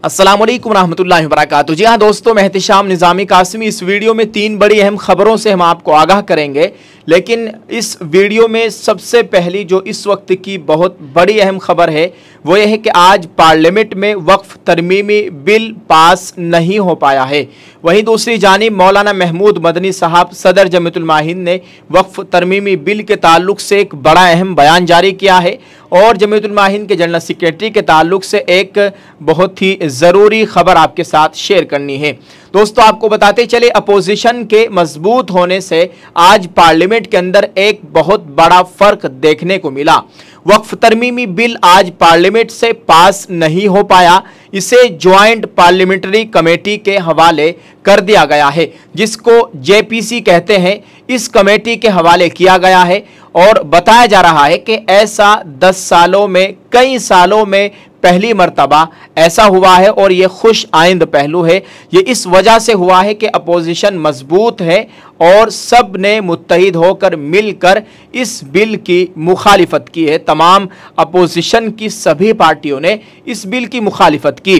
अस्सलामुअलैकुम रहमतुल्लाहि व बरकातुहू। जी हाँ दोस्तों, मैं एहतिशाम निज़ामी कासिमी। इस वीडियो में 3 बड़ी अहम खबरों से हम आपको आगाह करेंगे, लेकिन इस वीडियो में सबसे पहली जो इस वक्त की बहुत बड़ी अहम खबर है वो ये है कि आज पार्लियामेंट में वक्फ तरमीमी बिल पास नहीं हो पाया है। वहीं दूसरी जानिब मौलाना महमूद मदनी साहब सदर जमीयतुल उलमा ने वक्फ तरमीमी बिल के ताल्लुक से एक बड़ा अहम बयान जारी किया है और जमीयतुल उलमा के जनरल सेक्रेटरी के ताल्लुक से एक बहुत ही ज़रूरी खबर आपके साथ शेयर करनी है। दोस्तों, आपको बताते चले, अपोजिशन के मजबूत होने से आज पार्लियामेंट के अंदर एक बहुत बड़ा फ़र्क देखने को मिला। वक्फ तरमीमी बिल आज पार्लियामेंट से पास नहीं हो पाया। इसे ज्वाइंट पार्लियामेंट्री कमेटी के हवाले कर दिया गया है, जिसको जेपीसी कहते हैं। इस कमेटी के हवाले किया गया है और बताया जा रहा है कि ऐसा 10 सालों में, कई सालों में पहली मर्तबा ऐसा हुआ है और ये खुश आइंद पहलू है। ये इस वजह से हुआ है कि अपोजिशन मजबूत है और सब ने मुत्तहिद होकर मिलकर इस बिल की मुखालिफत की है। तमाम अपोजिशन की सभी पार्टियों ने इस बिल की मुखालिफत की।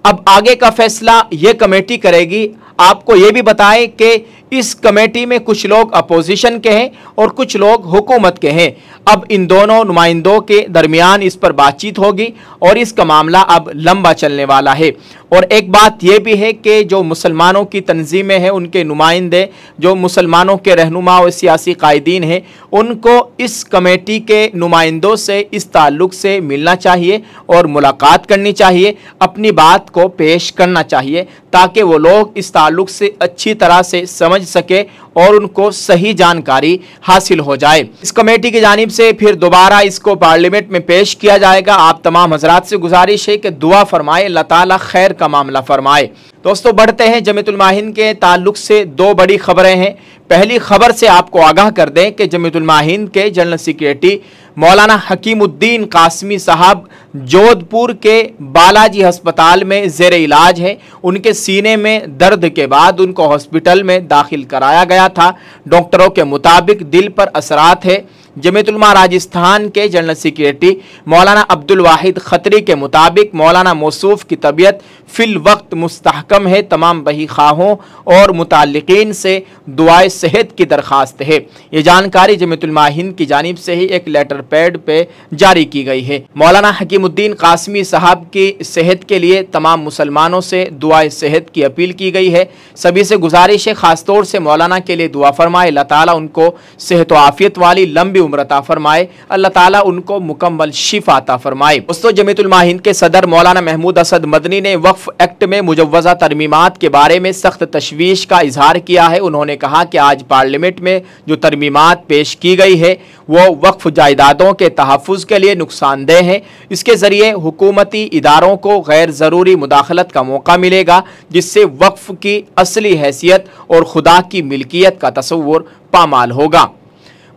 अब आगे का फैसला ये कमेटी करेगी। आपको ये भी बताएं कि इस कमेटी में कुछ लोग अपोजिशन के हैं और कुछ लोग हुकूमत के हैं। अब इन दोनों नुमाइंदों के दरमियान इस पर बातचीत होगी और इसका मामला अब लंबा चलने वाला है। और एक बात यह भी है कि जो मुसलमानों की तंजीमें हैं, उनके नुमाइंदे, जो मुसलमानों के रहनुमा और सियासी कायदीन हैं, उनको इस कमेटी के नुमाइंदों से इस ताल्लुक से मिलना चाहिए और मुलाकात करनी चाहिए, अपनी बात को पेश करना चाहिए, ताकि वो लोग इस ताल्लुक से अच्छी तरह से समझ सके और उनको सही जानकारी हासिल हो जाए। इस कमेटी की जानिब से फिर दोबारा इसको पार्लियामेंट में पेश किया जाएगा। आप तमाम हजरात से गुजारिश है कि दुआ फरमाए, अल्लाह ताला खैर का मामला फरमाए। दोस्तों, बढ़ते हैं जमीयतुल उलमा के ताल्लुक से 2 बड़ी खबरें हैं। पहली खबर से आपको आगाह कर दें कि जमीयतुल उलमा के जनरल सेक्रेटरी मौलाना हकीमुद्दीन कासमी साहब जोधपुर के बालाजी अस्पताल में ज़ेर इलाज है। उनके सीने में दर्द के बाद उनको हॉस्पिटल में दाखिल कराया गया था। डॉक्टरों के मुताबिक दिल पर असरात है। जमीयतुल उलमा राजस्थान के जनरल सेक्रेटरी मौलाना अब्दुल वाहिद खत्री के मुताबिक मौलाना मौसूफ की तबीयत फिल वक्त मुस्तहकम है। तमाम बही खाहों और मुताल्लिकीन से दुआए सेहत की दरख्वास्त है। ये जानकारी जमीयतुल उलमा की जानिब से ही एक लेटर पैड पे जारी की गई है। मौलाना हकीमुद्दीन कासमी साहब की सेहत के लिए तमाम मुसलमानों से दुआए सेहत की अपील की गई है। सभी से गुजारिश है, ख़ासतौर से मौलाना के लिए दुआ फरमाए, अल्लाह ताला उनको सेहत व आफियत वाली लंबी उम्र अता फरमाए, अल्लाह ताला उनको मुकम्मल शिफा अता फरमाए। दोस्तों, जमीयतुल उलमा के सदर मौलाना महमूद असद मदनी ने वक्फ एक्ट में मुजव्वज़ा तरमीमात के बारे में सख्त तशवीश का इजहार किया है। उन्होंने कहा कि आज पार्लियामेंट में जो तरमीमात पेश की गई है वो वक्फ जायदादों के तहफ़्फ़ुज़ के लिए नुकसानदेह है। इसके ज़रिए हुकूमती इदारों को गैर ज़रूरी मुदाखलत का मौका मिलेगा, जिससे वक्फ की असली हैसियत और खुदा की मिल्कियत का तसव्वुर पामाल होगा।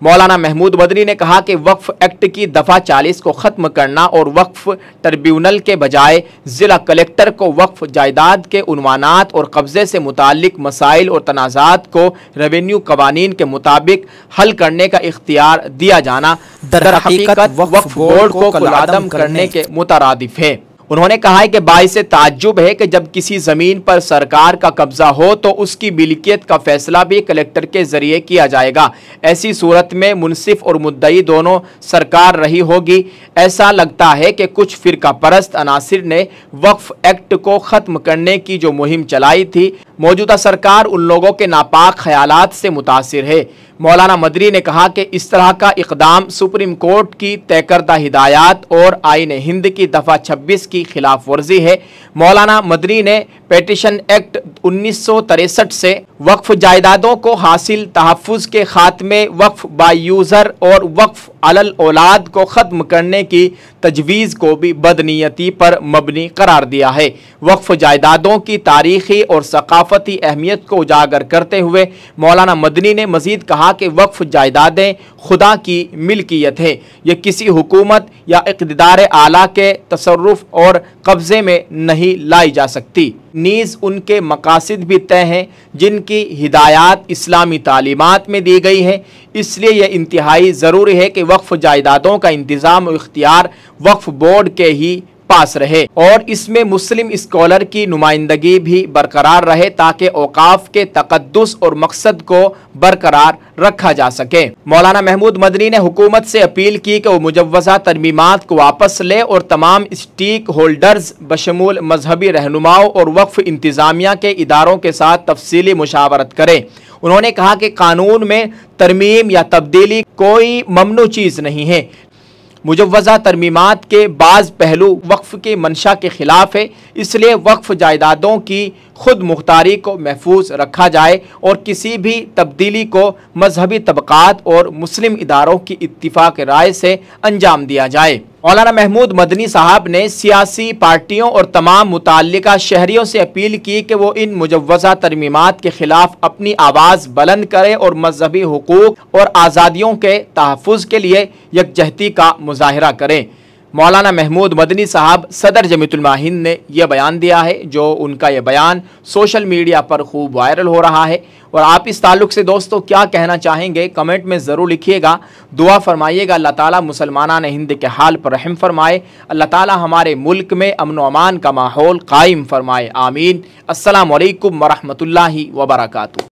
मौलाना महमूद मदनी ने कहा कि वक्फ एक्ट की दफ़ा 40 को ख़त्म करना और वक्फ ट्रिब्यूनल के बजाय ज़िला कलेक्टर को वक्फ जायदाद के उन्वानात और कब्ज़े से मुताल्लिक मसाइल और तनाज़ात को रेवेन्यू कवानीन के मुताबिक हल करने का इख्तियार दिया जाना दरहकीकत वक्फ बोर्ड को कुलअदम करने के मुतरादिफ है। उन्होंने कहा है कि बाइसे ताज्जुब है कि जब किसी ज़मीन पर सरकार का कब्ज़ा हो तो उसकी मिल्कियत का फैसला भी कलेक्टर के ज़रिए किया जाएगा। ऐसी सूरत में मुनसिफ और मुद्दई दोनों सरकार रही होगी। ऐसा लगता है कि कुछ फ़िरका परस्त अनासिर ने वक्फ एक्ट को ख़त्म करने की जो मुहिम चलाई थी, मौजूदा सरकार उन लोगों के नापाक ख्यालात से मुतासिर है। मौलाना मदनी ने कहा कि इस तरह का इक़दाम सुप्रीम कोर्ट की तय करदा हिदायत और आईन हिंद की दफ़ा 26 की खिलाफ वर्जी है। मौलाना मदनी ने पेटिशन एक्ट 1963 से वक्फ जायदादों को हासिल तहफ़्फ़ुज़ के खात्मे, वक्फ बाय यूज़र और वक्फ अलल औलाद को ख़त्म करने की तजवीज़ को भी बदनीयती पर मबनी करार दिया है। वक्फ जायदादों की तारीख़ी और सकाफ़ती अहमियत को उजागर करते हुए मौलाना मदनी ने मज़ीद कहा कि वक्फ जायदादें खुदा की मिल्कियत है। ये किसी हुकूमत या इक़्तिदार आला के तसर्रुफ़ और कब्ज़े में नहीं लाई जा सकती। नीज़ उनके मकासद भी तय हैं जिनकी हिदायत इस्लामी तालीमात में दी गई है। इसलिए यह इंतहाई ज़रूरी है कि वक्फ जायदादों का इंतज़ाम और इख्तियार वक्फ बोर्ड के ही पास रहे और इसमें मुस्लिम स्कॉलर की नुमाइंदगी भी बरकरार रहे ताकि औकाफ के तकद्दुस और मकसद को बरकरार रखा जा सके। मौलाना महमूद मदनी ने हुकूमत से अपील की कि वो मुजव्वज़ा तरमीमात को वापस ले और तमाम स्टेक होल्डर्स बशमूल मजहबी रहनुमाओं और वक्फ इंतजामिया के इदारों के साथ तफसीली मुशावरत करें। उन्होंने कहा कि कानून में तरमीम या तब्दीली कोई ममनू चीज़ नहीं है। मुजव्वज़ा तरमीमात के बाज़ पहलू वक्फ के मंशा के ख़िलाफ़ है, इसलिए वक्फ जायदादों की खुद मुख्तारी को महफूज रखा जाए और किसी भी तब्दीली को मजहबी तबक़ात और मुस्लिम इदारों की इत्तिफ़ाक़ राय से अंजाम दिया जाए। मौलाना महमूद मदनी साहब ने सियासी पार्टियों और तमाम मुताल्लिका शहरियों से अपील की कि वो इन मुजव्वज़ा तरमीमात के ख़िलाफ़ अपनी आवाज़ बुलंद करें और मजहबी हुकूक और आज़ादियों के तहफ़्फ़ुज़ के लिए यकजहती का मुज़ाहरा करें। मौलाना महमूद मदनी साहब सदर जमीयतुल माहिन ने यह बयान दिया है, जो उनका यह बयान सोशल मीडिया पर खूब वायरल हो रहा है। और आप इस ताल्लुक़ से दोस्तों क्या कहना चाहेंगे कमेंट में ज़रूर लिखिएगा। दुआ फरमाइएगा अल्लाह ताला मुसलमानान हिंद के हाल पर रहम फरमाए। अल्लाह ताला हमारे मुल्क में अमन व अमान का माहौल कायम फरमाए। आमीन। अस्सलामु अलैकुम व रहमतुल्लाहि व बरकातुहू।